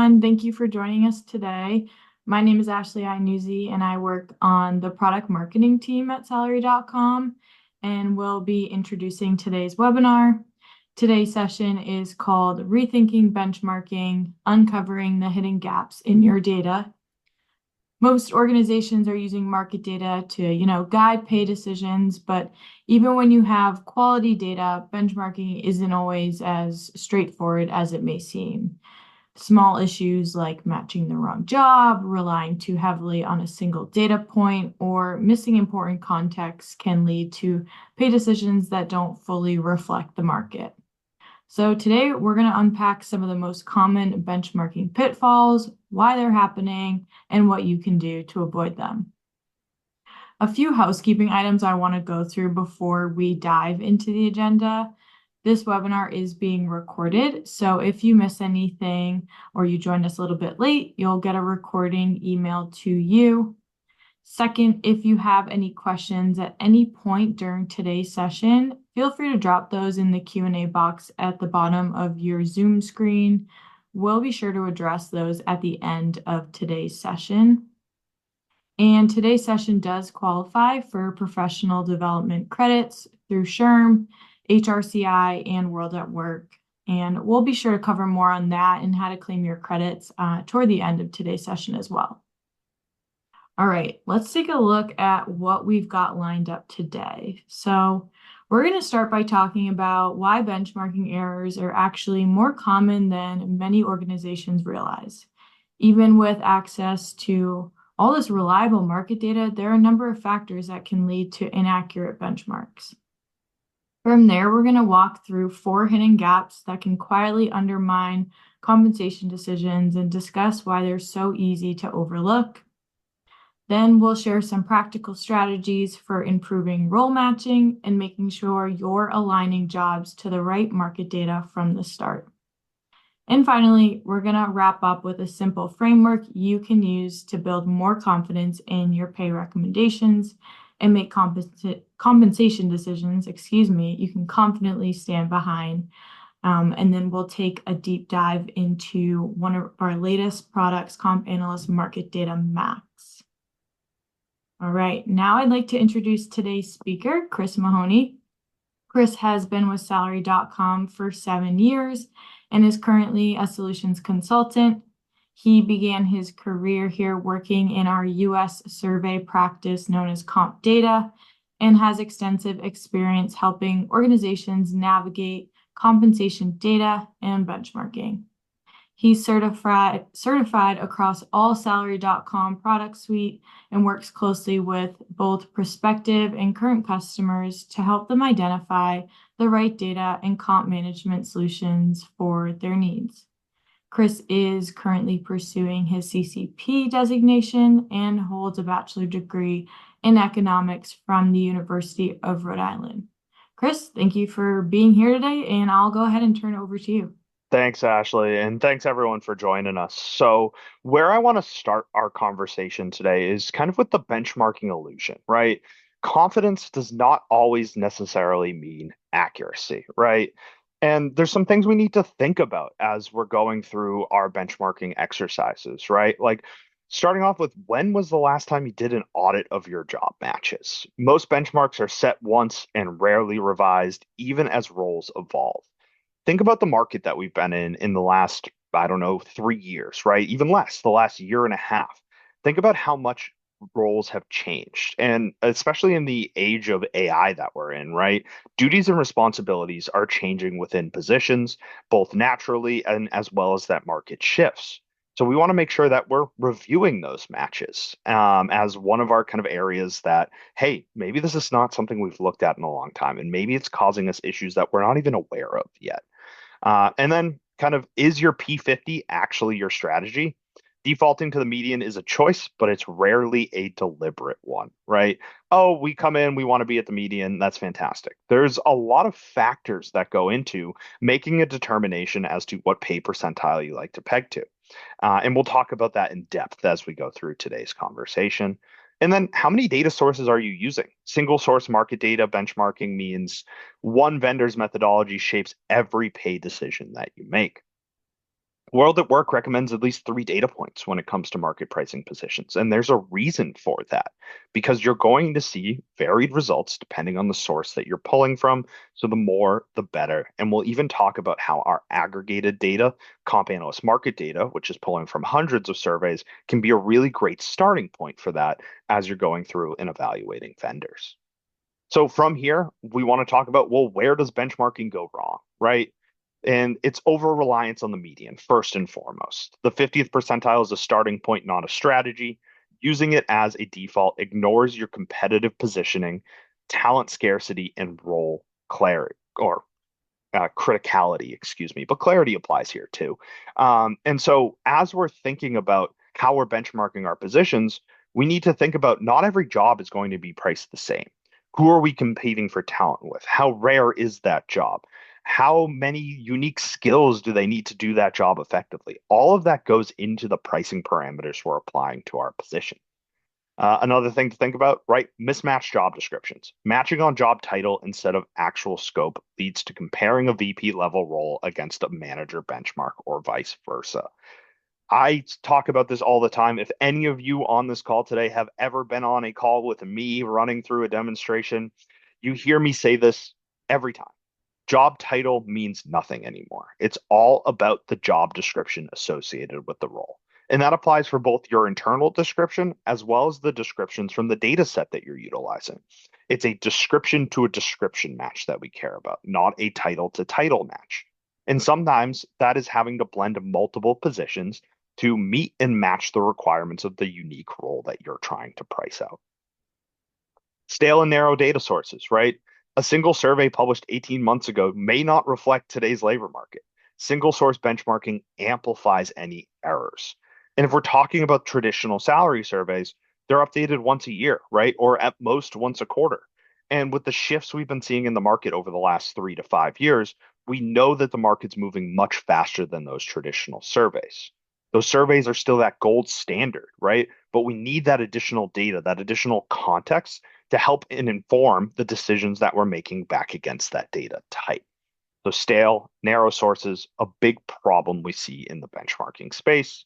everyone. Thank you for joining us today. My name is Ashley Inuzzi, and I work on the product marketing team at Salary.com, and we'll be introducing today's webinar. Today's session is called Rethinking Benchmarking, Uncovering the Hidden Gaps in Your Data. Most organizations are using market data to, guide pay decisions, but even when you have quality data, benchmarking isn't always as straightforward as it may seem. Small issues like matching the wrong job, relying too heavily on a single data point, or missing important context can lead to pay decisions that don't fully reflect the market. So today we're going to unpack some of the most common benchmarking pitfalls, why they're happening, and what you can do to avoid them. A few housekeeping items I want to go through before we dive into the agenda. This webinar is being recorded, so if you miss anything or you joined us a little bit late, you'll get a recording emailed to you. Second, if you have any questions at any point during today's session, feel free to drop those in the Q&A box at the bottom of your Zoom screen. We'll be sure to address those at the end of today's session. And today's session does qualify for professional development credits through SHRM, HRCI, and World at Work. And we'll be sure to cover more on that and how to claim your credits toward the end of today's session as well. All right, let's take a look at what we've got lined up today. So we're going to start by talking about why benchmarking errors are actually more common than many organizations realize. Even with access to all this reliable market data, there are a number of factors that can lead to inaccurate benchmarks. From there, we're going to walk through 4 hidden gaps that can quietly undermine compensation decisions and discuss why they're so easy to overlook. Then we'll share some practical strategies for improving role matching and making sure you're aligning jobs to the right market data from the start. And finally, we're going to wrap up with a simple framework you can use to build more confidence in your pay recommendations and make compensation decisions, you can confidently stand behind. And then we'll take a deep dive into one of our latest products, CompAnalyst Market Data Max. All right, now I'd like to introduce today's speaker, Chris Mahoney. Chris has been with Salary.com for 7 years and is currently a solutions consultant. He began his career here working in our US survey practice known as Comp Data and has extensive experience helping organizations navigate compensation data and benchmarking. He's certified across all Salary.com product suite and works closely with both prospective and current customers to help them identify the right data and comp management solutions for their needs. Chris is currently pursuing his CCP designation and holds a bachelor's degree in economics from the University of Rhode Island. Chris, thank you for being here today, and I'll go ahead and turn it over to you. Thanks, Ashley, and thanks everyone for joining us. So, where I want to start our conversation today is kind of with the benchmarking illusion, right? Confidence does not always necessarily mean accuracy, right? And there's some things we need to think about as we're going through our benchmarking exercises, right? Like starting off with when was the last time you did an audit of your job matches? Most benchmarks are set once and rarely revised, even as roles evolve. Think about the market that we've been in the last, I don't know, 3 years, right? Even less, the last year and a half. Think about how much roles have changed. And especially in the age of AI that we're in, right? Duties and responsibilities are changing within positions, both naturally and as well as that market shifts. So we want to make sure that we're reviewing those matches as one of our kind of areas that, hey, maybe this is not something we've looked at in a long time, and maybe it's causing us issues that we're not even aware of yet. And then kind of, is your P50 actually your strategy? Defaulting to the median is a choice, but it's rarely a deliberate one, right? Oh, we come in, we want to be at the median. That's fantastic. There's a lot of factors that go into making a determination as to what pay percentile you like to peg to. And we'll talk about that in depth as we go through today's conversation. And then how many data sources are you using? Single source market data benchmarking means one vendor's methodology shapes every pay decision that you make. World at Work recommends at least three data points when it comes to market pricing positions. And there's a reason for that because you're going to see varied results depending on the source that you're pulling from. So the more, the better. And we'll even talk about how our aggregated data, CompAnalyst Market Data, which is pulling from hundreds of surveys, can be a really great starting point for that as you're going through and evaluating vendors. So from here, we want to talk about, well, where does benchmarking go wrong, right? And it's over reliance on the median, first and foremost. The 50th percentile is a starting point, not a strategy. Using it as a default ignores your competitive positioning, talent scarcity, and role clarity or criticality, excuse me, but clarity applies here too. And so, as we're thinking about how we're benchmarking our positions, we need to think about not every job is going to be priced the same. Who are we competing for talent with? How rare is that job? How many unique skills do they need to do that job effectively? All of that goes into the pricing parameters we're applying to our position. Another thing to think about, right? Mismatched job descriptions. Matching on job title instead of actual scope leads to comparing a VP level role against a manager benchmark or vice versa. I talk about this all the time. If any of you on this call today have ever been on a call with me running through a demonstration, you hear me say this every time. Job title means nothing anymore. It's all about the job description associated with the role. And that applies for both your internal description as well as the descriptions from the data set that you're utilizing. It's a description to a description match that we care about, not a title to title match. And sometimes that is having to blend multiple positions to meet and match the requirements of the unique role that you're trying to price out. Stale and narrow data sources, right? A single survey published 18 months ago may not reflect today's labor market. Single source benchmarking amplifies any errors. And if we're talking about traditional salary surveys, they're updated once a year, right? Or at most once a quarter. And with the shifts we've been seeing in the market over the last 3 to 5 years, we know that the market's moving much faster than those traditional surveys. Those surveys are still that gold standard, right? But we need that additional data, that additional context to help and inform the decisions that we're making back against that data type. So stale, narrow sources, a big problem we see in the benchmarking space.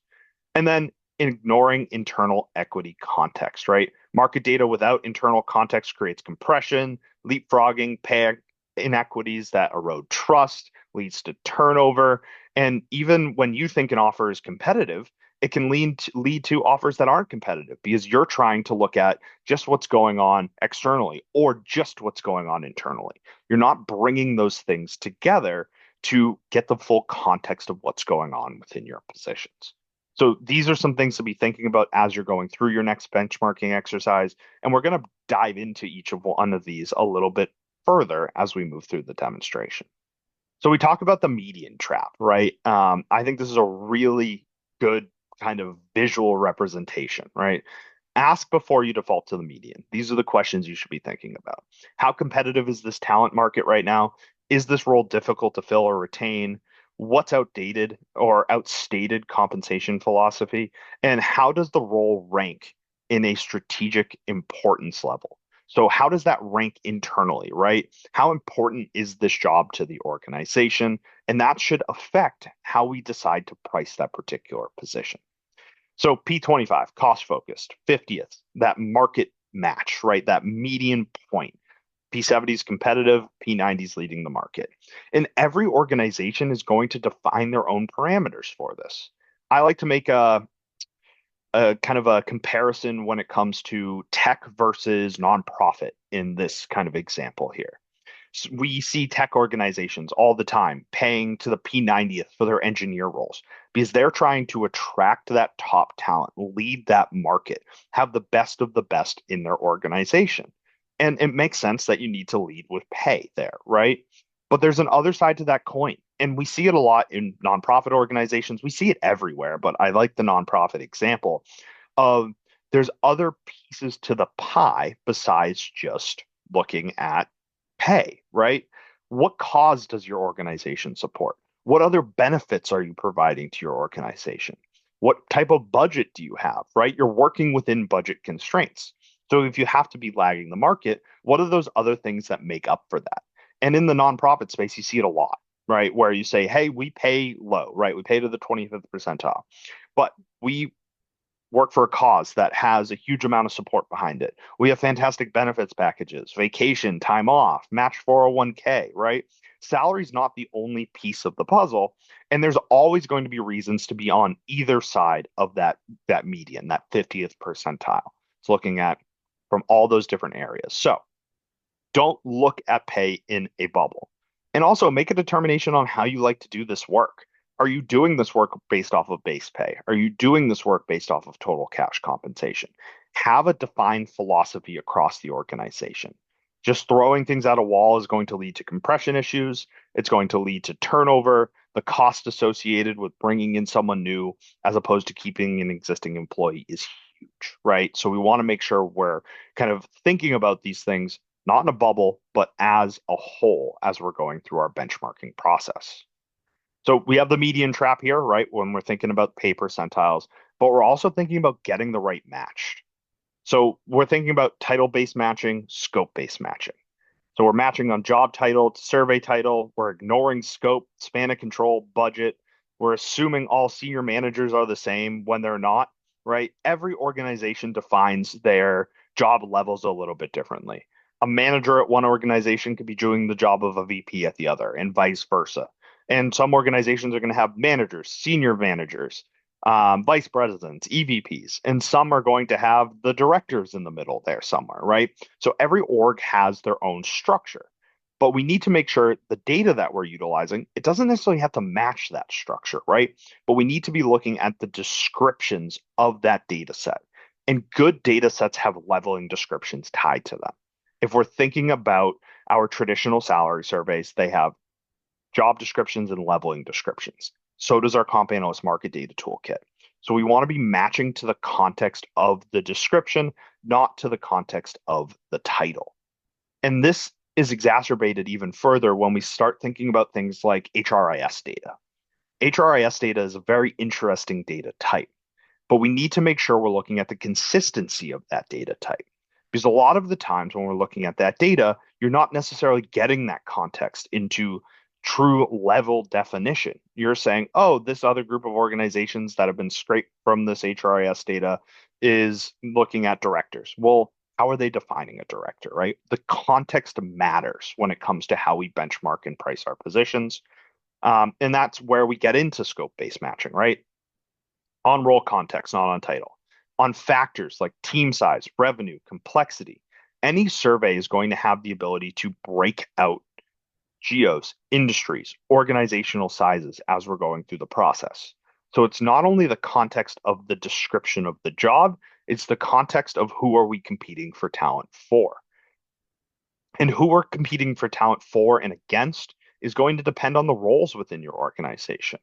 And then ignoring internal equity context, right? Market data without internal context creates compression, leapfrogging, pay inequities that erode trust, leads to turnover. And even when you think an offer is competitive, it can lead to offers that aren't competitive because you're trying to look at just what's going on externally or just what's going on internally. You're not bringing those things together to get the full context of what's going on within your positions. So these are some things to be thinking about as you're going through your next benchmarking exercise. And we're going to dive into each of one of these a little bit further as we move through the demonstration. So we talk about the median trap, right? I think this is a really good kind of visual representation, right? Ask before you default to the median. These are the questions you should be thinking about. How competitive is this talent market right now? Is this role difficult to fill or retain? What's outdated or outstated compensation philosophy? And how does the role rank in a strategic importance level? So, how does that rank internally, right? How important is this job to the organization? And that should affect how we decide to price that particular position. So P25, cost focused, 50th, that market match, right? That median point. P70 is competitive, P90 is leading the market. And every organization is going to define their own parameters for this. I like to make a kind of a comparison when it comes to tech versus nonprofit in this kind of example here. We see tech organizations all the time paying to the P90th for their engineer roles because they're trying to attract that top talent, lead that market, have the best of the best in their organization. And it makes sense that you need to lead with pay there, right? But there's an other side to that coin. And we see it a lot in nonprofit organizations. We see it everywhere, but I like the nonprofit example of there's other pieces to the pie besides just looking at pay, right? What cause does your organization support? What other benefits are you providing to your organization? What type of budget do you have, right? You're working within budget constraints. So if you have to be lagging the market, what are those other things that make up for that? And in the nonprofit space, you see it a lot, right? Where you say, hey, we pay low, right? We pay to the 25th percentile, but we work for a cause that has a huge amount of support behind it. We have fantastic benefits packages, vacation, time off, match 401k, right? Salary's not the only piece of the puzzle, and there's always going to be reasons to be on either side of that median, that 50th percentile. It's looking at from all those different areas. So don't look at pay in a bubble. And also make a determination on how you like to do this work. Are you doing this work based off of base pay? Are you doing this work based off of total cash compensation? Have a defined philosophy across the organization. Just throwing things at a wall is going to lead to compression issues. It's going to lead to turnover. The cost associated with bringing in someone new as opposed to keeping an existing employee is huge, right? So we want to make sure we're kind of thinking about these things not in a bubble, but as a whole as we're going through our benchmarking process. So we have the median trap here, right? When we're thinking about pay percentiles, but we're also thinking about getting the right match. So we're thinking about title-based matching, scope-based matching. So we're matching on job title to survey title. We're ignoring scope, span of control, budget. We're assuming all senior managers are the same when they're not, right? Every organization defines their job levels a little bit differently. A manager at one organization could be doing the job of a VP at the other, and vice versa. And some organizations are going to have managers, senior managers, vice presidents, EVPs, and some are going to have the directors in the middle there somewhere, right? So every org has their own structure, but we need to make sure the data that we're utilizing, it doesn't necessarily have to match that structure, right? But we need to be looking at the descriptions of that data set. And good data sets have leveling descriptions tied to them. If we're thinking about our traditional salary surveys, they have job descriptions and leveling descriptions. So does our CompAnalyst Market Data Toolkit. So we want to be matching to the context of the description, not to the context of the title. And this is exacerbated even further when we start thinking about things like HRIS data. HRIS data is a very interesting data type, but we need to make sure we're looking at the consistency of that data type. Because a lot of the times when we're looking at that data, you're not necessarily getting that context into true level definition. You're saying, oh, this other group of organizations that have been scraped from this HRIS data is looking at directors. Well, how are they defining a director, right? The context matters when it comes to how we benchmark and price our positions. And that's where we get into scope-based matching, right? On role context, not on title. On factors like team size, revenue, complexity. Any survey is going to have the ability to break out geos, industries, organizational sizes as we're going through the process. So it's not only the context of the description of the job, it's the context of who are we competing for talent for. And who we're competing for talent for and against is going to depend on the roles within your organization.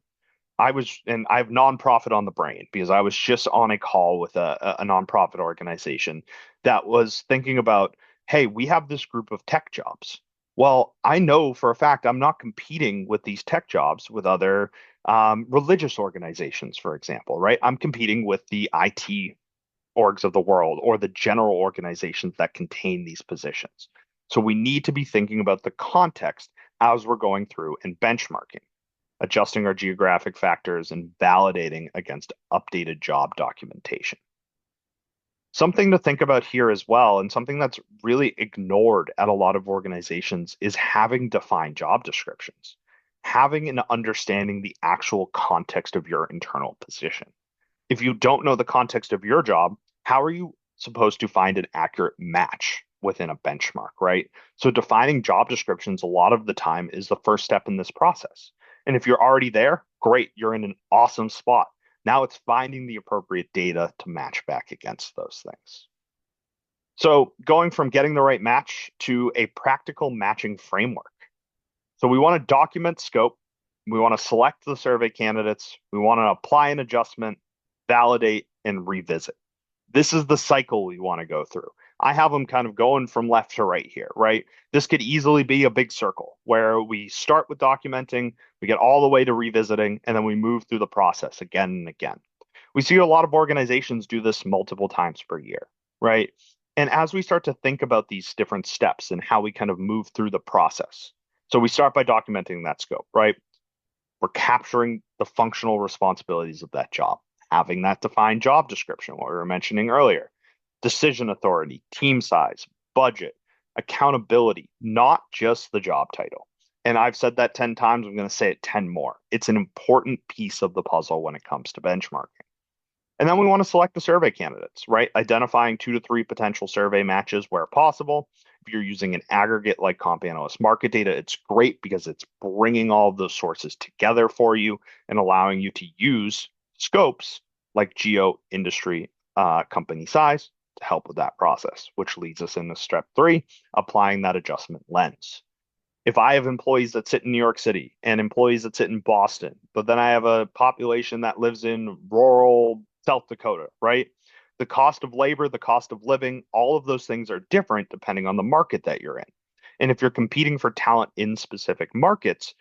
And I have nonprofit on the brain because I was just on a call with a nonprofit organization that was thinking about, hey, we have this group of tech jobs. Well, I know for a fact I'm not competing with these tech jobs with other religious organizations, for example, right? I'm competing with the IT orgs of the world or the general organizations that contain these positions. So we need to be thinking about the context as we're going through and benchmarking, adjusting our geographic factors, and validating against updated job documentation. Something to think about here as well, and something that's really ignored at a lot of organizations, is having defined job descriptions, having and understanding the actual context of your internal position. If you don't know the context of your job, how are you supposed to find an accurate match within a benchmark, right? So defining job descriptions a lot of the time is the first step in this process. And if you're already there, great, you're in an awesome spot. Now it's finding the appropriate data to match back against those things. So going from getting the right match to a practical matching framework. So we want to document scope. We want to select the survey candidates. We want to apply an adjustment, validate, and revisit. This is the cycle we want to go through. I have them kind of going from left to right here, right? This could easily be a big circle where we start with documenting, we get all the way to revisiting, and then we move through the process again and again. We see a lot of organizations do this multiple times per year, right? And as we start to think about these different steps and how we kind of move through the process, So we start by documenting that scope, right? We're capturing the functional responsibilities of that job, having that defined job description, what we were mentioning earlier, decision authority, team size, budget, accountability, not just the job title. And I've said that 10 times. I'm going to say it 10 more. It's an important piece of the puzzle when it comes to benchmarking. And then we want to select the survey candidates, right? Identifying 2 to 3 potential survey matches where possible. If you're using an aggregate like CompAnalyst Market Data, it's great because it's bringing all of those sources together for you and allowing you to use scopes like geo, industry, company size to help with that process, which leads us into step 3, applying that adjustment lens. If I have employees that sit in New York City and employees that sit in Boston, but then I have a population that lives in rural South Dakota, right? The cost of labor, the cost of living, all of those things are different depending on the market that you're in. And if you're competing for talent in specific markets,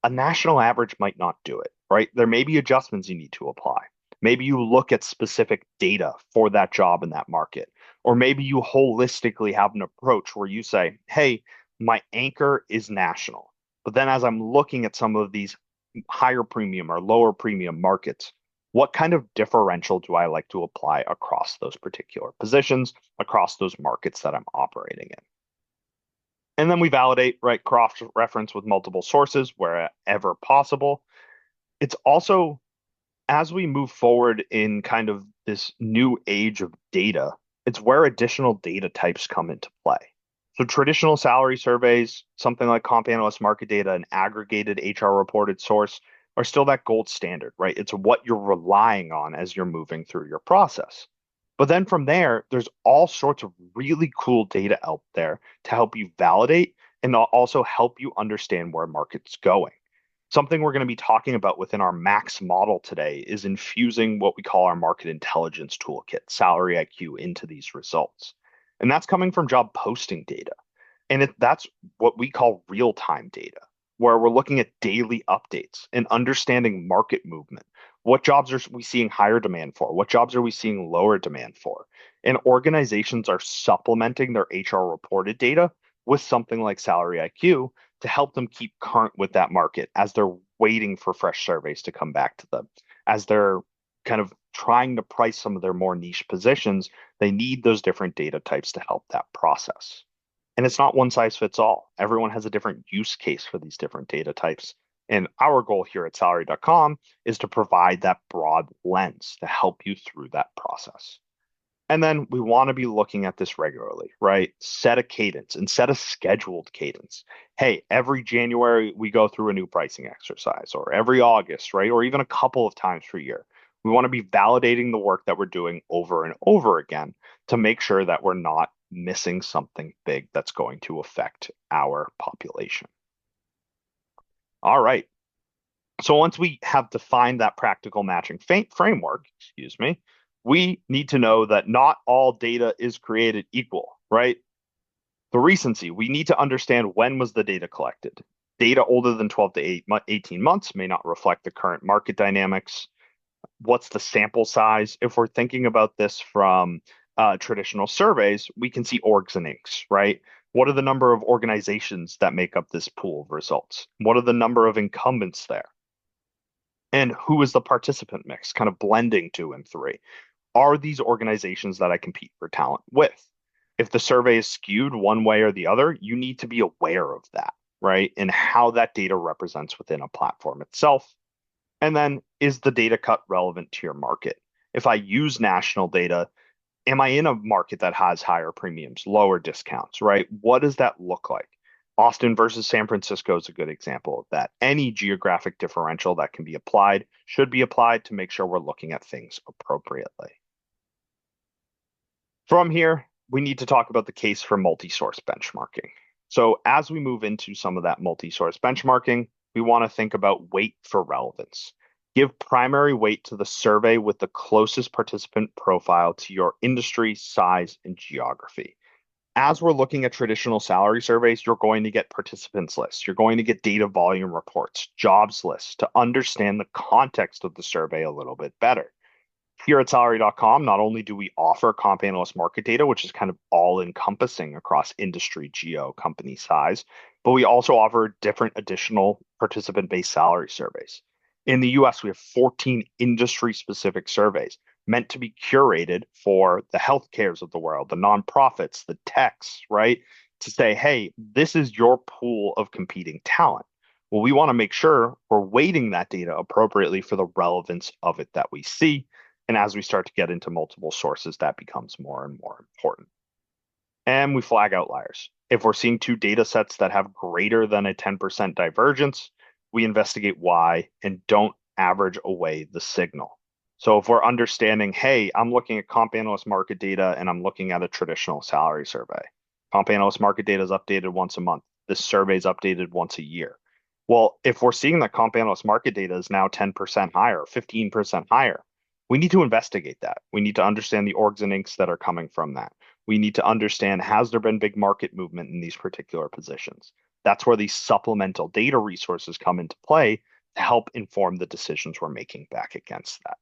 a national average might not do it, right? There may be adjustments you need to apply. Maybe you look at specific data for that job in that market, or maybe you holistically have an approach where you say, hey, my anchor is national. But then as I'm looking at some of these higher premium or lower premium markets, what kind of differential do I like to apply across those particular positions, across those markets that I'm operating in? And then we validate, right, cross reference with multiple sources wherever possible. It's also, as we move forward in kind of this new age of data, it's where additional data types come into play. So traditional salary surveys, something like CompAnalyst Market Data, an aggregated HR reported source, are still that gold standard, right? It's what you're relying on as you're moving through your process. But then from there, there's all sorts of really cool data out there to help you validate and also help you understand where market's going. Something we're going to be talking about within our Max model today is infusing what we call our market intelligence toolkit, Salary IQ, into these results. And that's coming from job posting data. And that's what we call real-time data, where we're looking at daily updates and understanding market movement. What jobs are we seeing higher demand for? What jobs are we seeing lower demand for? And organizations are supplementing their HR reported data with something like Salary IQ to help them keep current with that market as they're waiting for fresh surveys to come back to them, as they're kind of trying to price some of their more niche positions. They need those different data types to help that process. And it's not one size fits all. Everyone has a different use case for these different data types. And our goal here at Salary.com is to provide that broad lens to help you through that process. And then we want to be looking at this regularly, right? Set a cadence and set a scheduled cadence. Hey, every January we go through a new pricing exercise, or every August, right? Or even a couple of times per year. We want to be validating the work that we're doing over and over again to make sure that we're not missing something big that's going to affect our population. All right. So once we have defined that practical matching framework, excuse me, we need to know that not all data is created equal, right? The recency, we need to understand when was the data collected. Data older than 12 to 18 months may not reflect the current market dynamics. What's the sample size? If we're thinking about this from traditional surveys, we can see orgs and inks, right? What are the number of organizations that make up this pool of results? What are the number of incumbents there? And who is the participant mix, kind of blending 2 and 3? Are these organizations that I compete for talent with? If the survey is skewed one way or the other, you need to be aware of that, right? And how that data represents within a platform itself. And then is the data cut relevant to your market? If I use national data, am I in a market that has higher premiums, lower discounts, right? What does that look like? Austin versus San Francisco is a good example of that. Any geographic differential that can be applied should be applied to make sure we're looking at things appropriately. From here, we need to talk about the case for multi-source benchmarking. So as we move into some of that multi-source benchmarking, we want to think about weight for relevance. Give primary weight to the survey with the closest participant profile to your industry, size, and geography. As we're looking at traditional salary surveys, you're going to get participants lists. You're going to get data volume reports, jobs lists to understand the context of the survey a little bit better. Here at Salary.com, not only do we offer CompAnalyst Market Data, which is kind of all encompassing across industry, geo, company size, but we also offer different additional participant-based salary surveys. In the US, we have 14 industry-specific surveys meant to be curated for the healthcares of the world, the nonprofits, the techs, right? To say, hey, this is your pool of competing talent. Well, we want to make sure we're weighting that data appropriately for the relevance of it that we see. And as we start to get into multiple sources, that becomes more and more important. And we flag outliers. If we're seeing two data sets that have greater than a 10% divergence, we investigate why and don't average away the signal. So if we're understanding, hey, I'm looking at CompAnalyst market data and I'm looking at a traditional salary survey. CompAnalyst market data is updated once a month. This survey is updated once a year. Well, if we're seeing that CompAnalyst market data is now 10% higher, 15% higher, we need to investigate that. We need to understand the orgs and inks that are coming from that. We need to understand, has there been big market movement in these particular positions? That's where these supplemental data resources come into play to help inform the decisions we're making back against that.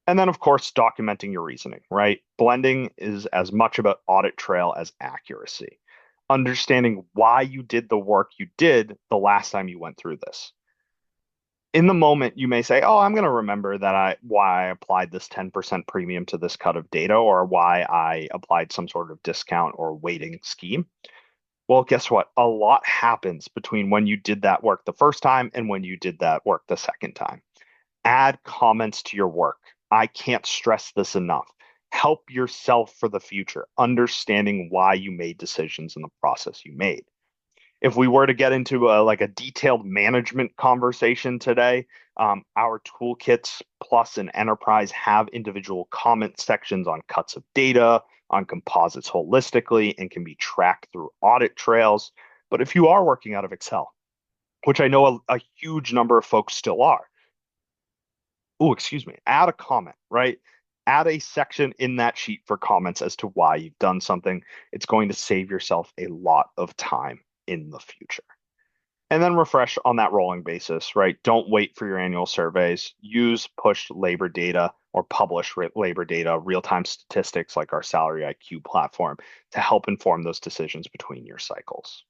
And then, of course, documenting your reasoning, right? Blending is as much about audit trail as accuracy. Understanding why you did the work you did the last time you went through this. In the moment, you may say, "Oh, I'm going to remember that why I applied this 10% premium to this cut of data or why I applied some sort of discount or weighting scheme." Well, guess what? A lot happens between when you did that work the first time and when you did that work the second time. Add comments to your work. I can't stress this enough. Help yourself for the future, understanding why you made decisions in the process you made. If we were to get into a detailed management conversation today, our toolkits plus an enterprise have individual comment sections on cuts of data, on composites holistically, and can be tracked through audit trails. But if you are working out of Excel, which I know a huge number of folks still are, oh, excuse me, add a comment, right? Add a section in that sheet for comments as to why you've done something. It's going to save yourself a lot of time in the future. And then refresh on that rolling basis, right? Don't wait for your annual surveys. Use pushed labor data or publish labor data, real-time statistics like our Salary IQ platform to help inform those decisions between your cycles.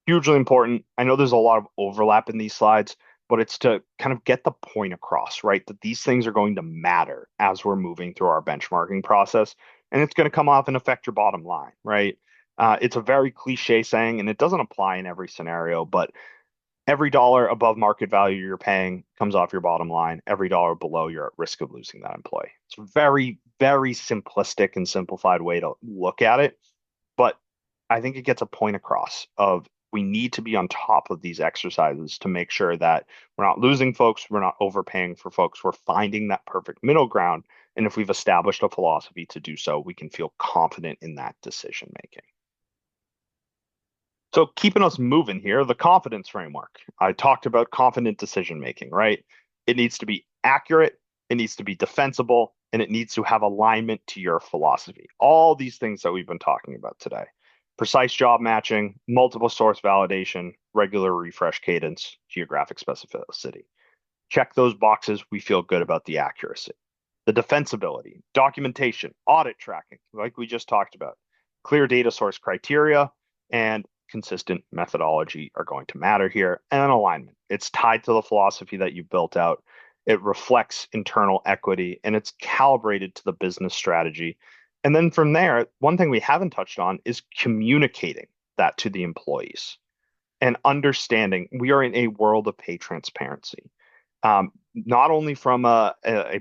Hugely important. I know there's a lot of overlap in these slides, but it's to kind of get the point across, right? That these things are going to matter as we're moving through our benchmarking process, and it's going to come off and affect your bottom line, right? It's a very cliche saying, and it doesn't apply in every scenario, but every dollar above market value you're paying comes off your bottom line. Every dollar below, you're at risk of losing that employee. It's a very, very simplistic and simplified way to look at it, but I think it gets a point across of we need to be on top of these exercises to make sure that we're not losing folks, we're not overpaying for folks, we're finding that perfect middle ground. And if we've established a philosophy to do so, we can feel confident in that decision making. So keeping us moving here, the confidence framework. I talked about confident decision making, right? It needs to be accurate, it needs to be defensible, and it needs to have alignment to your philosophy. All these things that we've been talking about today. Precise job matching, multiple source validation, regular refresh cadence, geographic specificity. Check those boxes, we feel good about the accuracy. The defensibility, documentation, audit tracking, like we just talked about, clear data source criteria, and consistent methodology are going to matter here. And then alignment. It's tied to the philosophy that you built out. It reflects internal equity and it's calibrated to the business strategy. And then from there, one thing we haven't touched on is communicating that to the employees and understanding we are in a world of pay transparency. Not only from a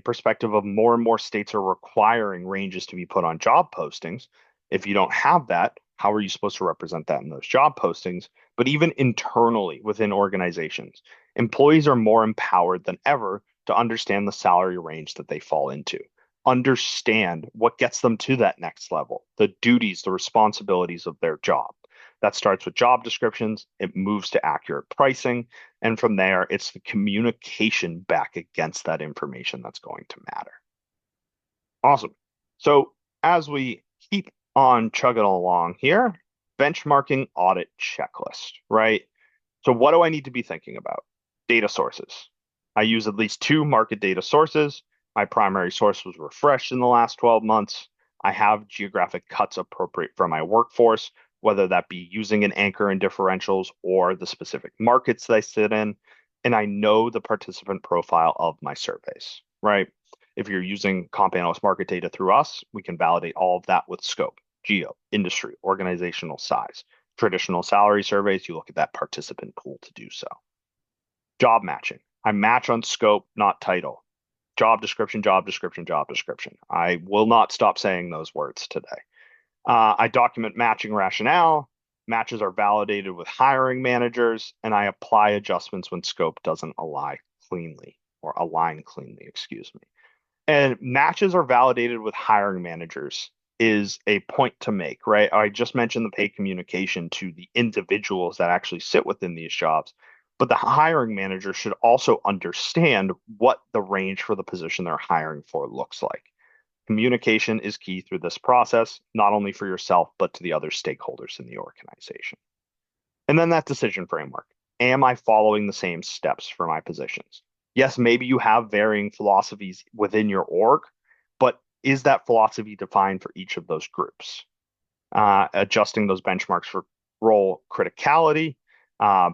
perspective of more and more states are requiring ranges to be put on job postings. If you don't have that, how are you supposed to represent that in those job postings? But even internally within organizations, employees are more empowered than ever to understand the salary range that they fall into, understand what gets them to that next level, the duties, the responsibilities of their job. That starts with job descriptions, it moves to accurate pricing, and from there, it's the communication back against that information that's going to matter. Awesome. So as we keep on chugging along here, benchmarking audit checklist, right? So what do I need to be thinking about? Data sources. I use at least two market data sources. My primary source was refreshed in the last 12 months. I have geographic cuts appropriate for my workforce, whether that be using an anchor in differentials or the specific markets that I sit in. And I know the participant profile of my surveys, right? If you're using CompAnalyst Market Data through us, we can validate all of that with scope, geo, industry, organizational size. Traditional salary surveys, you look at that participant pool to do so. Job matching. I match on scope, not title. Job description, job description, job description. I will not stop saying those words today. I document matching rationale. Matches are validated with hiring managers, and I apply adjustments when scope doesn't align cleanly, excuse me. And matches are validated with hiring managers is a point to make, right? I just mentioned the pay communication to the individuals that actually sit within these jobs, but the hiring manager should also understand what the range for the position they're hiring for looks like. Communication is key through this process, not only for yourself, but to the other stakeholders in the organization. And then that decision framework. Am I following the same steps for my positions? Yes, maybe you have varying philosophies within your org, but is that philosophy defined for each of those groups? Adjusting those benchmarks for role criticality.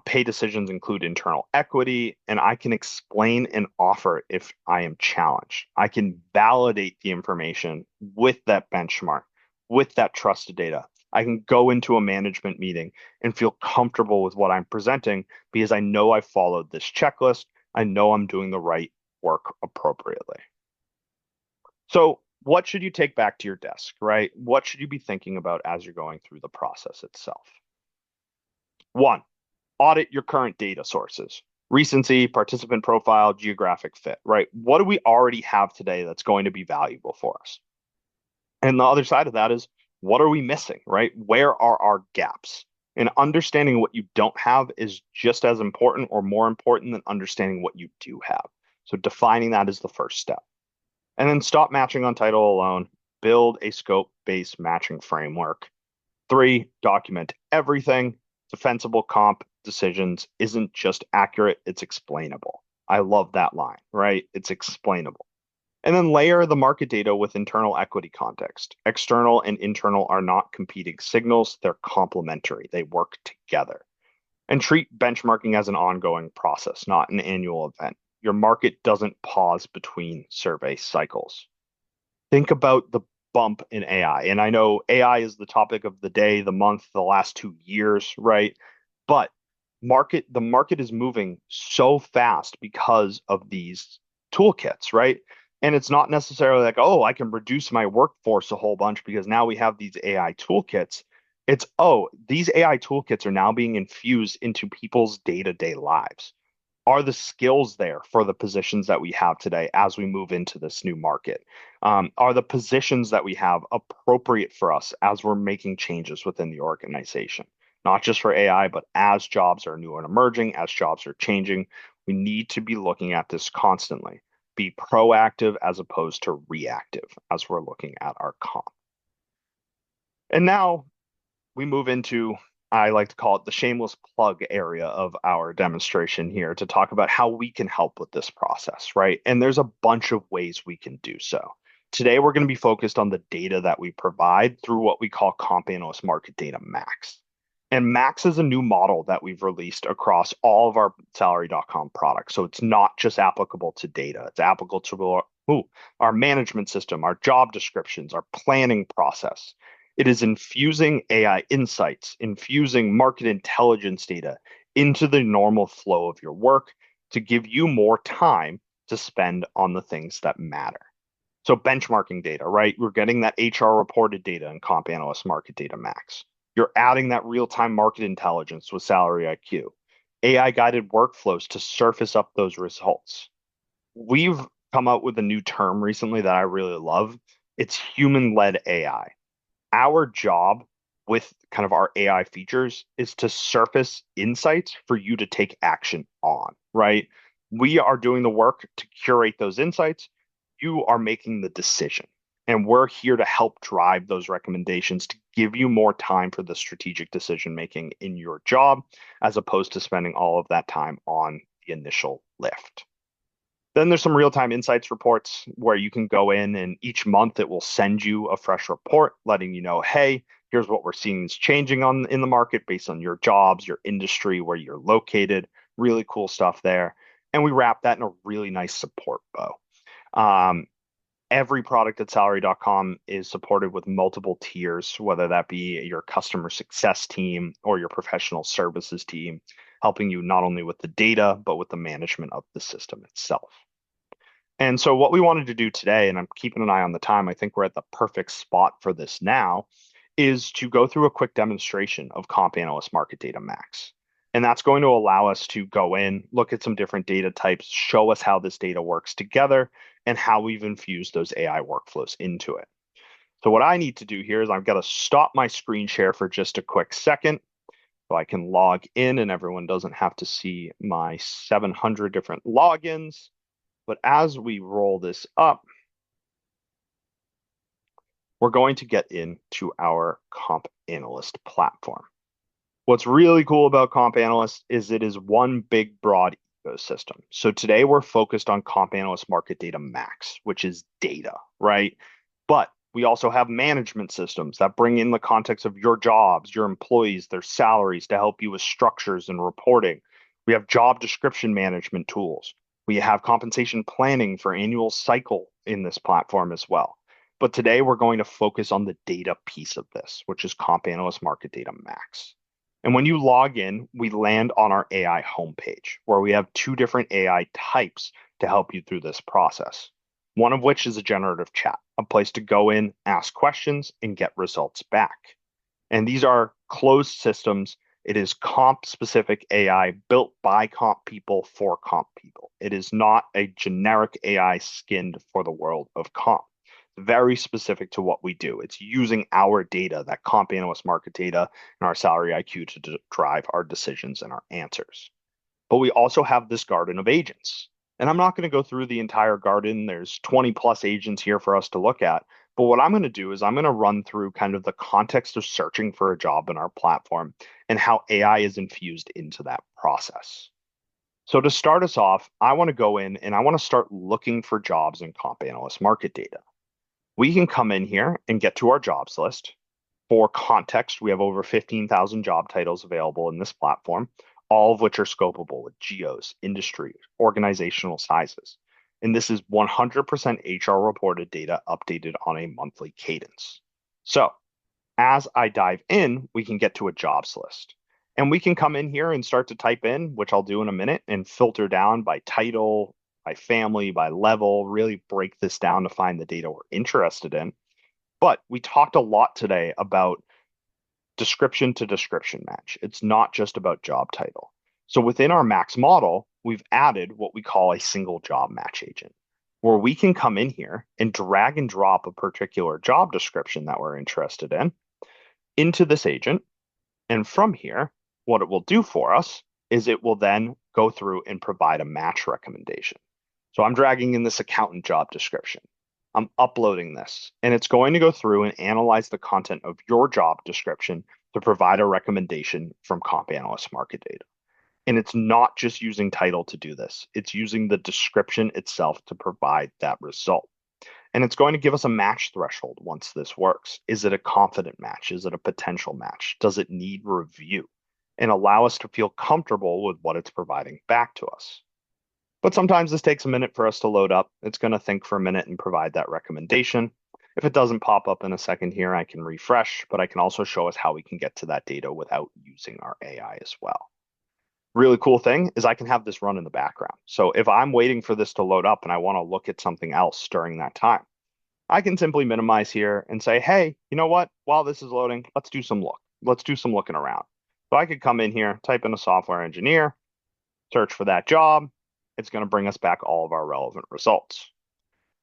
Pay decisions include internal equity, and I can explain and offer if I am challenged. I can validate the information with that benchmark, with that trusted data. I can go into a management meeting and feel comfortable with what I'm presenting because I know I followed this checklist. I know I'm doing the right work appropriately. So, what should you take back to your desk, right? What should you be thinking about as you're going through the process itself? One, audit your current data sources. Recency, participant profile, geographic fit, right? What do we already have today that's going to be valuable for us? And the other side of that is what are we missing, right? Where are our gaps? And understanding what you don't have is just as important or more important than understanding what you do have. So defining that is the first step. And then stop matching on title alone. Build a scope-based matching framework. Three, document everything. Defensible comp decisions isn't just accurate, it's explainable. I love that line, right? It's explainable. And then layer the market data with internal equity context. External and internal are not competing signals, they're complementary, they work together. And treat benchmarking as an ongoing process, not an annual event. Your market doesn't pause between survey cycles. Think about the bump in AI. And I know AI is the topic of the day, the month, the last 2 years, right? But the market is moving so fast because of these toolkits, right? And it's not necessarily like, oh, I can reduce my workforce a whole bunch because now we have these AI toolkits. It's, oh, these AI toolkits are now being infused into people's day-to-day lives. Are the skills there for the positions that we have today as we move into this new market? Are the positions that we have appropriate for us as we're making changes within the organization? Not just for AI, but as jobs are new and emerging, as jobs are changing, we need to be looking at this constantly. Be proactive as opposed to reactive as we're looking at our comp. And now we move into, I like to call it the shameless plug area of our demonstration here to talk about how we can help with this process, right? And there's a bunch of ways we can do so. Today, we're going to be focused on the data that we provide through what we call CompAnalyst Market Data Max. And Max is a new model that we've released across all of our Salary.com products. So it's not just applicable to data, it's applicable to our management system, our job descriptions, our planning process. It is infusing AI insights, infusing market intelligence data into the normal flow of your work to give you more time to spend on the things that matter. So benchmarking data, right? We're getting that HR reported data in CompAnalyst Market Data Max. You're adding that real-time market intelligence with Salary IQ, AI guided workflows to surface up those results. We've come out with a new term recently that I really love. It's human-led AI. Our job with kind of our AI features is to surface insights for you to take action on, right? We are doing the work to curate those insights. You are making the decision. And we're here to help drive those recommendations to give you more time for the strategic decision making in your job, as opposed to spending all of that time on the initial lift. Then there's some real-time insights reports where you can go in and each month it will send you a fresh report letting you know, hey, here's what we're seeing is changing on in the market based on your jobs, your industry, where you're located. Really cool stuff there. And we wrap that in a really nice support bow. Um, every product at Salary.com is supported with multiple tiers, whether that be your customer success team or your professional services team, helping you not only with the data, but with the management of the system itself. And so, what we wanted to do today, and I'm keeping an eye on the time, I think we're at the perfect spot for this now, is to go through a quick demonstration of CompAnalyst Market Data Max. And that's going to allow us to go in, look at some different data types, show us how this data works together, and how we've infused those AI workflows into it. So, what I need to do here is I've got to stop my screen share for just a quick second so I can log in and everyone doesn't have to see my 700 different logins. But as we roll this up, we're going to get into our Comp Analyst platform. What's really cool about Comp Analyst is it is one big, broad ecosystem. So today we're focused on Comp Analyst Market Data Max, which is data, right? But we also have management systems that bring in the context of your jobs, your employees, their salaries to help you with structures and reporting. We have job description management tools. We have compensation planning for annual cycle in this platform as well. But today we're going to focus on the data piece of this, which is Comp Analyst Market Data Max. And when you log in, we land on our AI homepage where we have two different AI types to help you through this process. One of which is a generative chat, a place to go in, ask questions, and get results back. And these are closed systems. It is comp specific AI built by comp people for comp people. It is not a generic AI skinned for the world of comp. Very specific to what we do. It's using our data, that comp analyst market data, and our salary IQ to drive our decisions and our answers. But we also have this garden of agents. And I'm not going to go through the entire garden. There's 20 plus agents here for us to look at. But what I'm going to do is I'm going to run through kind of the context of searching for a job in our platform and how AI is infused into that process. So to start us off, I want to go in and I want to start looking for jobs in comp analyst market data. We can come in here and get to our jobs list. For context, we have over 15,000 job titles available in this platform, all of which are scopable with geos, industry, organizational sizes. And this is 100% HR reported data updated on a monthly cadence. So as I dive in, we can get to a jobs list. And we can come in here and start to type in, which I'll do in a minute, and filter down by title, by family, by level, really break this down to find the data we're interested in. But we talked a lot today about description to description match. It's not just about job title. So within our Max model, we've added what we call a single job match agent, where we can come in here and drag and drop a particular job description that we're interested in into this agent. And from here, what it will do for us is it will then go through and provide a match recommendation. So I'm dragging in this accountant job description. I'm uploading this, and it's going to go through and analyze the content of your job description to provide a recommendation from Comp Analyst Market Data. And it's not just using title to do this, it's using the description itself to provide that result. And it's going to give us a match threshold once this works. Is it a confident match? Is it a potential match? Does it need review? And allow us to feel comfortable with what it's providing back to us. But sometimes this takes a minute for us to load up. It's going to think for a minute and provide that recommendation. If it doesn't pop up in a second here, I can refresh, but I can also show us how we can get to that data without using our AI as well. Really cool thing is I can have this run in the background. So if I'm waiting for this to load up and I want to look at something else during that time, I can simply minimize here and say, hey, you know what? While this is loading, let's do some look. Let's do some looking around. So I could come in here, type in a software engineer, search for that job. It's going to bring us back all of our relevant results.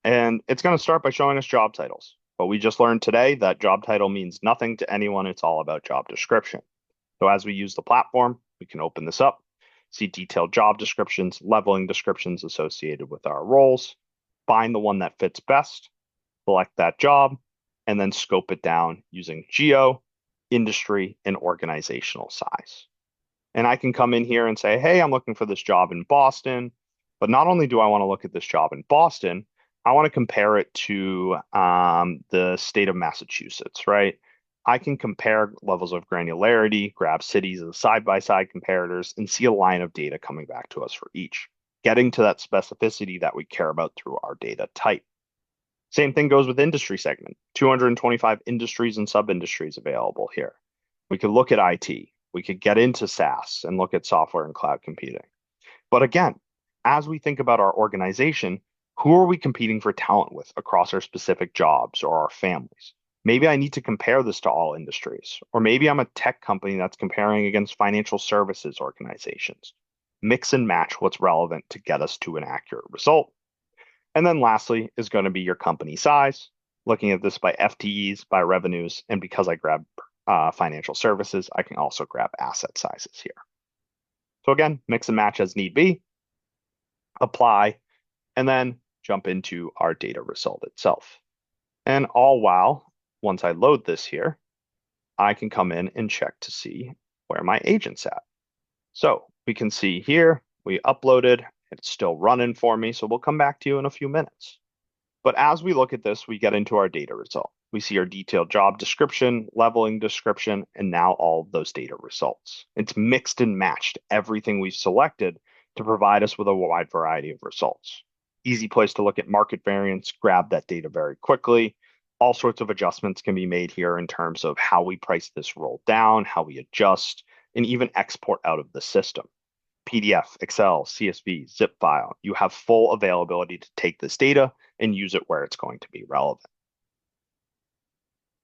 And it's going to start by showing us job titles. But we just learned today that job title means nothing to anyone. It's all about job description. So as we use the platform, we can open this up, see detailed job descriptions, leveling descriptions associated with our roles, find the one that fits best, select that job, and then scope it down using geo, industry, and organizational size. And I can come in here and say, hey, I'm looking for this job in Boston. But not only do I want to look at this job in Boston, I want to compare it to the state of Massachusetts, right? I can compare levels of granularity, grab cities as side-by-side comparators, and see a line of data coming back to us for each, getting to that specificity that we care about through our data type. Same thing goes with industry segment, 225 industries and sub-industries available here. We could look at IT. We could get into SaaS and look at software and cloud computing. But again, as we think about our organization, who are we competing for talent with across our specific jobs or our families? Maybe I need to compare this to all industries, or maybe I'm a tech company that's comparing against financial services organizations. Mix and match what's relevant to get us to an accurate result. And then lastly is going to be your company size, looking at this by FTEs, by revenues, and because I grab financial services, I can also grab asset sizes here. So again, mix and match as need be, apply, and then jump into our data result itself. And all while, once I load this here, I can come in and check to see where my agent's at. So we can see here, we uploaded, it's still running for me, so we'll come back to you in a few minutes. But as we look at this, we get into our data result. We see our detailed job description, leveling description, and now all of those data results. It's mixed and matched everything we've selected to provide us with a wide variety of results. Easy place to look at market variance, grab that data very quickly. All sorts of adjustments can be made here in terms of how we price this roll down, how we adjust, and even export out of the system. PDF, Excel, CSV, zip file. You have full availability to take this data and use it where it's going to be relevant.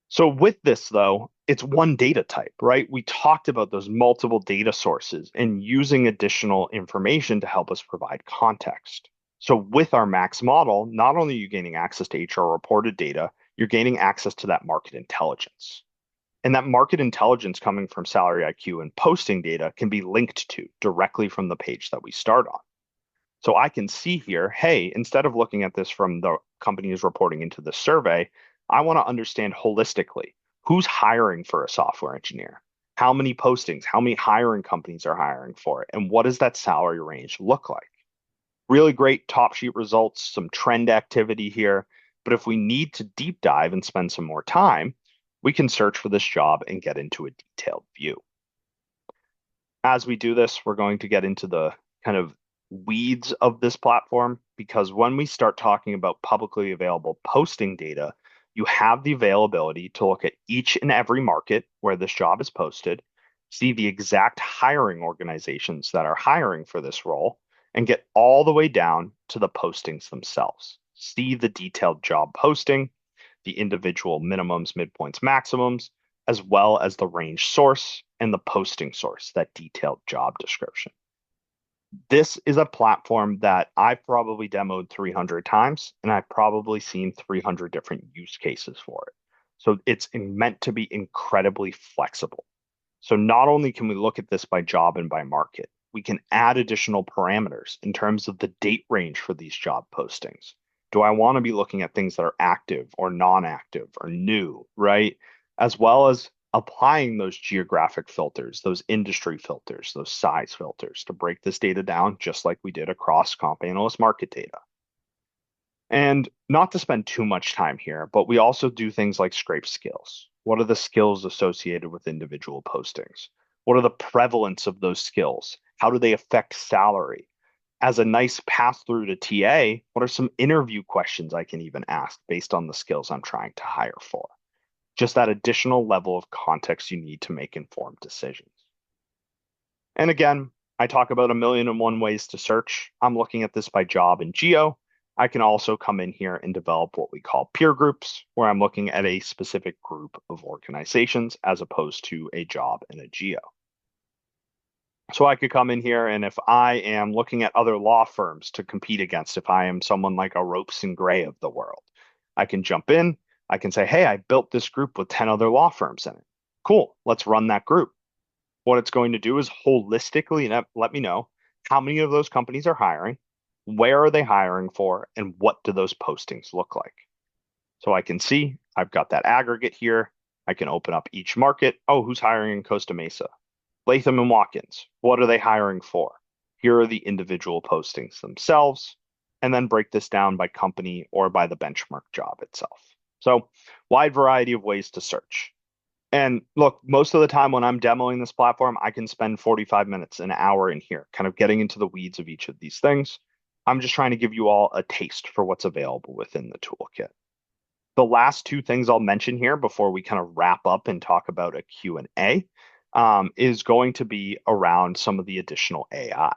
So with this, though, it's one data type, right? We talked about those multiple data sources and using additional information to help us provide context. So with our Max model, not only are you gaining access to HR reported data, you're gaining access to that market intelligence. And that market intelligence coming from Salary IQ and posting data can be linked to directly from the page that we start on. So I can see here, hey, instead of looking at this from the company who's reporting into the survey, I want to understand holistically who's hiring for a software engineer, how many postings, how many hiring companies are hiring for it, and what does that salary range look like? Really great top sheet results, some trend activity here. But if we need to deep dive and spend some more time, we can search for this job and get into a detailed view. As we do this, we're going to get into the kind of weeds of this platform because when we start talking about publicly available posting data, you have the availability to look at each and every market where this job is posted, see the exact hiring organizations that are hiring for this role, and get all the way down to the postings themselves. See the detailed job posting, the individual minimums, midpoints, maximums, as well as the range source and the posting source, that detailed job description. This is a platform that I've probably demoed 300 times, and I've probably seen 300 different use cases for it. So it's meant to be incredibly flexible. So not only can we look at this by job and by market, we can add additional parameters in terms of the date range for these job postings. Do I want to be looking at things that are active or non-active or new, right? As well as applying those geographic filters, those industry filters, those size filters to break this data down, just like we did across CompAnalyst Market Data. And not to spend too much time here, but we also do things like scrape skills. What are the skills associated with individual postings? What are the prevalence of those skills? How do they affect salary? As a nice pass through to TA, what are some interview questions I can even ask based on the skills I'm trying to hire for? Just that additional level of context you need to make informed decisions. And again, I talk about 1,000,001 ways to search. I'm looking at this by job and geo. I can also come in here and develop what we call peer groups, where I'm looking at a specific group of organizations as opposed to a job and a geo. So I could come in here, and if I am looking at other law firms to compete against, if I am someone like a Ropes and Gray of the world, I can jump in. I can say, hey, I built this group with 10 other law firms in it. Cool, let's run that group. What it's going to do is holistically let me know how many of those companies are hiring, where are they hiring for, and what do those postings look like? So I can see I've got that aggregate here. I can open up each market. Oh, who's hiring in Costa Mesa? Latham and Watkins, what are they hiring for? Here are the individual postings themselves, and then break this down by company or by the benchmark job itself. So, wide variety of ways to search. And look, most of the time when I'm demoing this platform, I can spend 45 minutes, an hour in here, kind of getting into the weeds of each of these things. I'm just trying to give you all a taste for what's available within the toolkit. The last two things I'll mention here before we kind of wrap up and talk about a Q&A is going to be around some of the additional AI.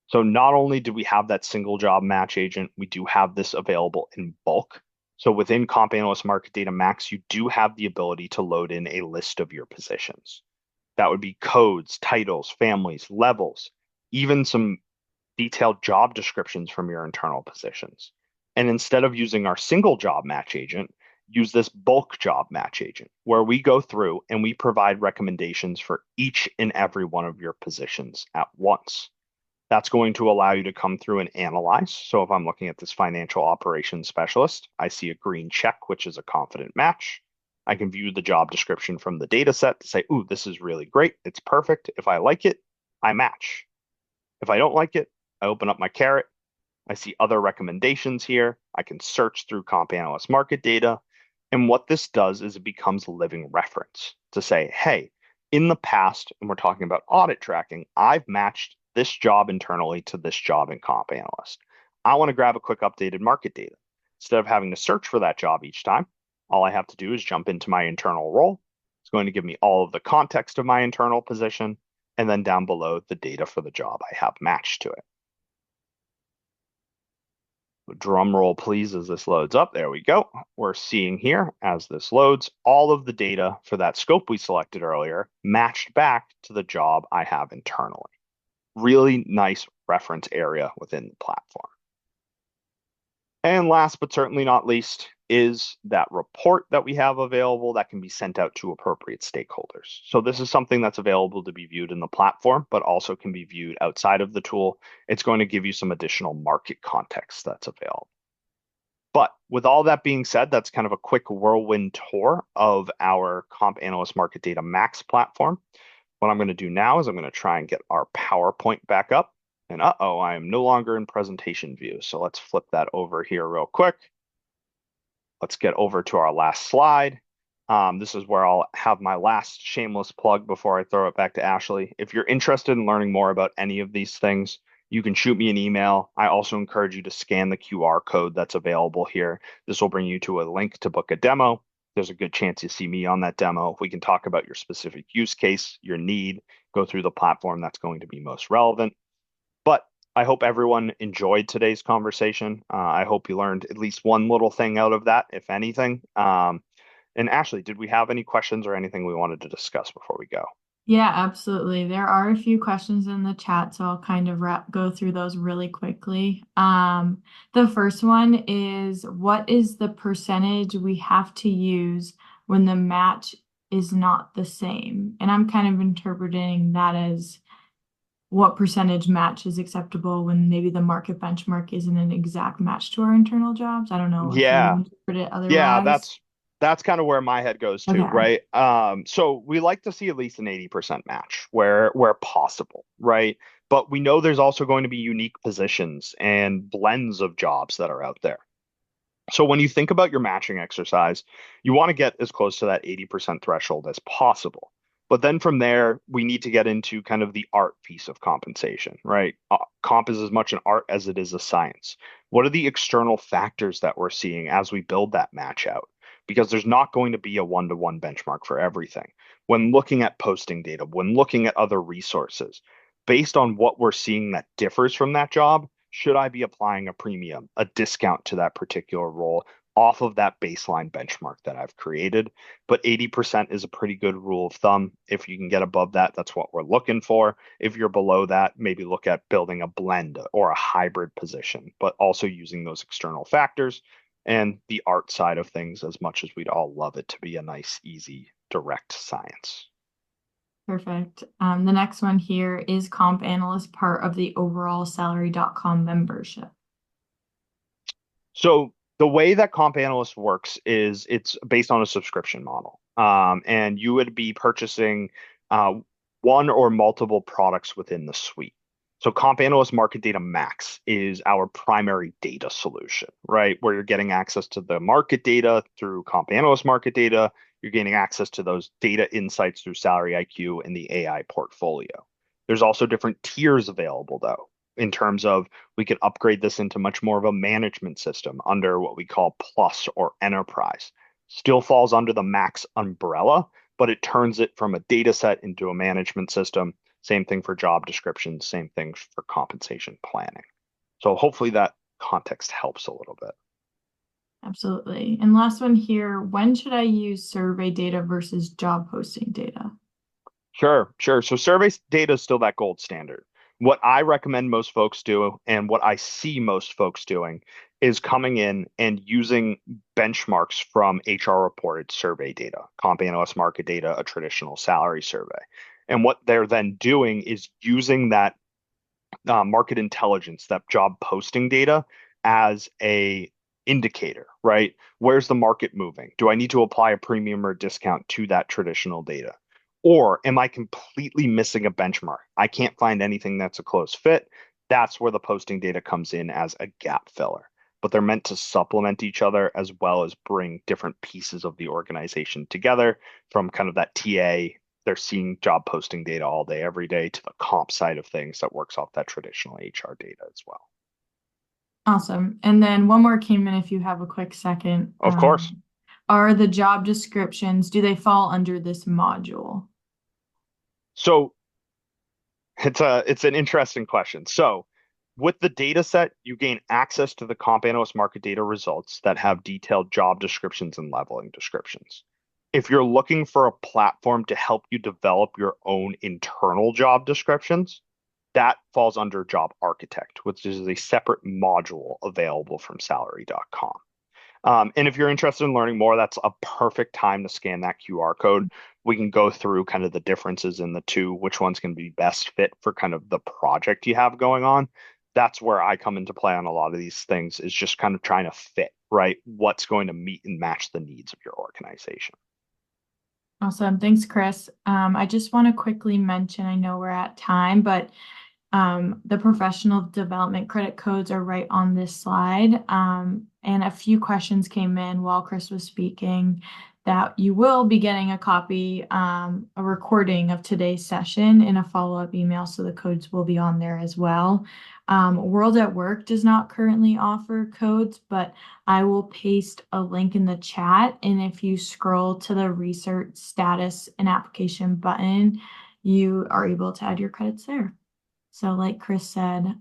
So not only do we have that single job match agent, we do have this available in bulk. So within CompAnalyst Market Data Max, you do have the ability to load in a list of your positions. That would be codes, titles, families, levels, even some detailed job descriptions from your internal positions. And instead of using our single job match agent, use this bulk job match agent where we go through and we provide recommendations for each and every one of your positions at once. That's going to allow you to come through and analyze. So if I'm looking at this financial operations specialist, I see a green check, which is a confident match. I can view the job description from the data set to say, ooh, this is really great. It's perfect. If I like it, I match. If I don't like it, I open up my carrot. I see other recommendations here. I can search through CompAnalyst market data. And what this does is it becomes a living reference to say, hey, in the past, and we're talking about audit tracking, I've matched this job internally to this job in CompAnalyst. I want to grab a quick updated market data. Instead of having to search for that job each time, all I have to do is jump into my internal role. It's going to give me all of the context of my internal position, and then down below the data for the job I have matched to it. Drum roll, please, as this loads up. There we go. We're seeing here as this loads all of the data for that scope we selected earlier matched back to the job I have internally. Really nice reference area within the platform. And last but certainly not least is that report that we have available that can be sent out to appropriate stakeholders. So this is something that's available to be viewed in the platform, but also can be viewed outside of the tool. It's going to give you some additional market context that's available. But with all that being said, that's kind of a quick whirlwind tour of our CompAnalyst Market Data Max platform. What I'm going to do now is I'm going to try and get our PowerPoint back up. And uh-oh, I am no longer in presentation view. So let's flip that over here real quick. Let's get over to our last slide. This is where I'll have my last shameless plug before I throw it back to Ashley. If you're interested in learning more about any of these things, you can shoot me an email. I also encourage you to scan the QR code that's available here. This will bring you to a link to book a demo. There's a good chance you see me on that demo. We can talk about your specific use case, your need, go through the platform that's going to be most relevant. But I hope everyone enjoyed today's conversation. I hope you learned at least one little thing out of that, if anything. And Ashley, did we have any questions or anything we wanted to discuss before we go? Yeah, absolutely. There are a few questions in the chat, so I'll kind of go through those really quickly. The first one is, what is the percentage we have to use when the match is not the same? And I'm kind of interpreting that as what percentage match is acceptable when maybe the market benchmark isn't an exact match to our internal jobs. I don't know if you Yeah, interpret it yeah, otherwise. that's kind of where my head goes to, Okay. right? So we like to see at least an 80% match where possible, right? But we know there's also going to be unique positions and blends of jobs that are out there. So when you think about your matching exercise, you want to get as close to that 80% threshold as possible. But then from there, we need to get into kind of the art piece of compensation, right? Comp is as much an art as it is a science. What are the external factors that we're seeing as we build that match out? Because there's not going to be a one-to-one benchmark for everything. When looking at posting data, when looking at other resources, based on what we're seeing that differs from that job, should I be applying a premium, a discount to that particular role off of that baseline benchmark that I've created? But 80% is a pretty good rule of thumb. If you can get above that, that's what we're looking for. If you're below that, maybe look at building a blend or a hybrid position, but also using those external factors and the art side of things, as much as we'd all love it to be a nice, easy, direct science. Perfect. The next one here is Comp Analyst part of the overall Salary.com membership. So the way that CompAnalyst works is it's based on a subscription model. And you would be purchasing one or multiple products within the suite. So CompAnalyst Market Data Max is our primary data solution, right? Where you're getting access to the market data through CompAnalyst Market Data. You're gaining access to those data insights through Salary IQ and the AI portfolio. There's also different tiers available, though, in terms of we can upgrade this into much more of a management system under what we call Plus or Enterprise. Still falls under the Max umbrella, but it turns it from a data set into a management system. Same thing for job descriptions, same thing for compensation planning. So hopefully that context helps a little bit. Absolutely. And last one here, when should I use survey data versus job posting data? Sure, sure. So survey data is still that gold standard. What I recommend most folks do, and what I see most folks doing, is coming in and using benchmarks from HR reported survey data, comp analyst market data, a traditional salary survey. And what they're then doing is using that market intelligence, that job posting data as a indicator, right? Where's the market moving? Do I need to apply a premium or discount to that traditional data? Or am I completely missing a benchmark? I can't find anything that's a close fit. That's where the posting data comes in as a gap filler. But they're meant to supplement each other as well as bring different pieces of the organization together from kind of that TA. They're seeing job posting data all day, every day to the comp side of things that works off that traditional HR data as well. Awesome. And then one more came in if you have a quick second. Of course. Are the job descriptions, do they fall under this module? So it's an interesting question. So with the data set, you gain access to the comp analyst market data results that have detailed job descriptions and leveling descriptions. If you're looking for a platform to help you develop your own internal job descriptions, that falls under Job Architect, which is a separate module available from Salary.com. And if you're interested in learning more, that's a perfect time to scan that QR code. We can go through kind of the differences in the two, which one's going to be best fit for kind of the project you have going on. That's where I come into play on a lot of these things, is just kind of trying to fit, right? What's going to meet and match the needs of your organization. Awesome. Thanks, Chris. I just want to quickly mention, I know we're at time, but the professional development credit codes are right on this slide. And a few questions came in while Chris was speaking that you will be getting a copy, a recording of today's session in a follow-up email. So the codes will be on there as well. World at Work does not currently offer codes, but I will paste a link in the chat. And if you scroll to the research status and application button, you are able to add your credits there. So like Chris said,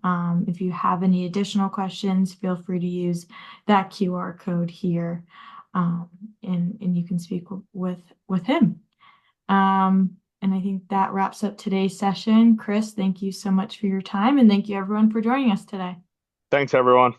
if you have any additional questions, feel free to use that QR code here, and you can speak with him. And I think that wraps up today's session. Chris, thank you so much for your time, and thank you everyone for joining us today. Thanks, everyone.